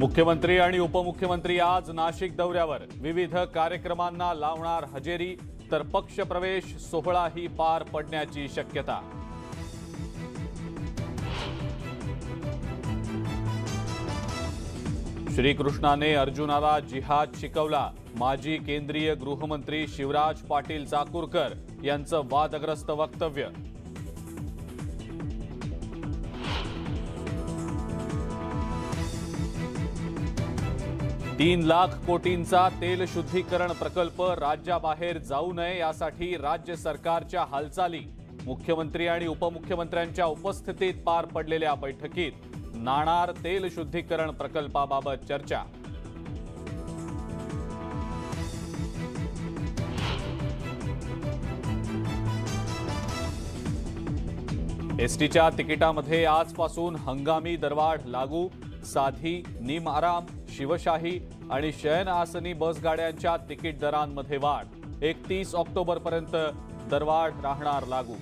मुख्यमंत्री आणि उपमुख्यमंत्री आज नाशिक दौऱ्यावर विविध कार्यक्रमांना लावणार हजेरी, तर पक्षप्रवेश सोहळाही पार पडण्याची शक्यता। श्रीकृष्णाने अर्जुनाला जिहाद शिकवला, माजी केंद्रीय गृहमंत्री शिवराज पाटील चाकूरकर यांचं वादग्रस्त वक्तव्य। तीन लाख कोटींचा तेल शुद्धीकरण प्रकल्प राज्याबाहेर जाऊ नये यासाठी राज्य सरकारच्या हालचाली। मुख्यमंत्री आणि उपमुख्यमंत्र्यांच्या उपस्थितीत पार पडलेल्या बैठकीत नाणार तेल शुद्धीकरण प्रकल्पाबाबत चर्चा। एसटीच्या तिकिटामध्ये आजपासून हंगामी दरवाढ लागू। साधी, निमआराम, शिवशाही आणि शयन आसनी बसगाड्यांच्या तिकीट दरांमध्ये वाढ। 31 ऑक्टोबरपर्यंत दरवाढ राहणार लागू।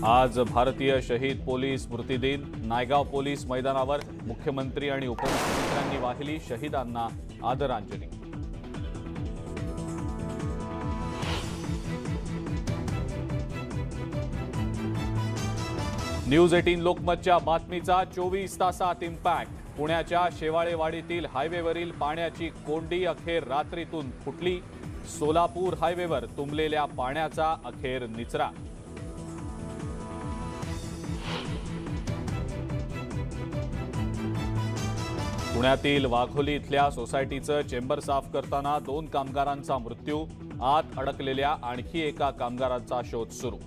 आज भारतीय शहीद पोलीस स्मृती दिन। नायगाव पोलीस मैदानावर मुख्यमंत्री आणि उपमुख्यमंत्र्यांनी वाहिली शहीदांना आदरांजली। न्यूज 18 लोकमतच्या बातमीचा 24 तासात इम्पॅक्ट। पुण्याच्या शेवाळेवाडीतील हायवेवरील पाण्याची कोंडी अखेर रात्रीतून फुटली। सोलापूर हायवेवर तुंबलेल्या पाण्याचा अखेर निचरा। पुण्यातील वाघोली इथल्या सोसायटीचं चेंबर साफ करताना 2 कामगारांचा मृत्यू। आत अडकलेल्या आणखी एका कामगाराचा शोध सुरू।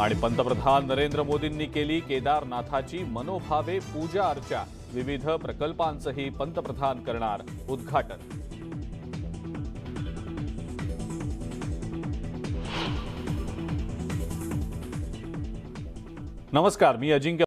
आणि पंतप्रधान नरेंद्र मोदींनी केली केदारनाथाची मनोभावे पूजा अर्चा। विविध प्रकल्पांचंही पंतप्रधान करणार उद्घाटन। नमस्कार, मी अजिंक्य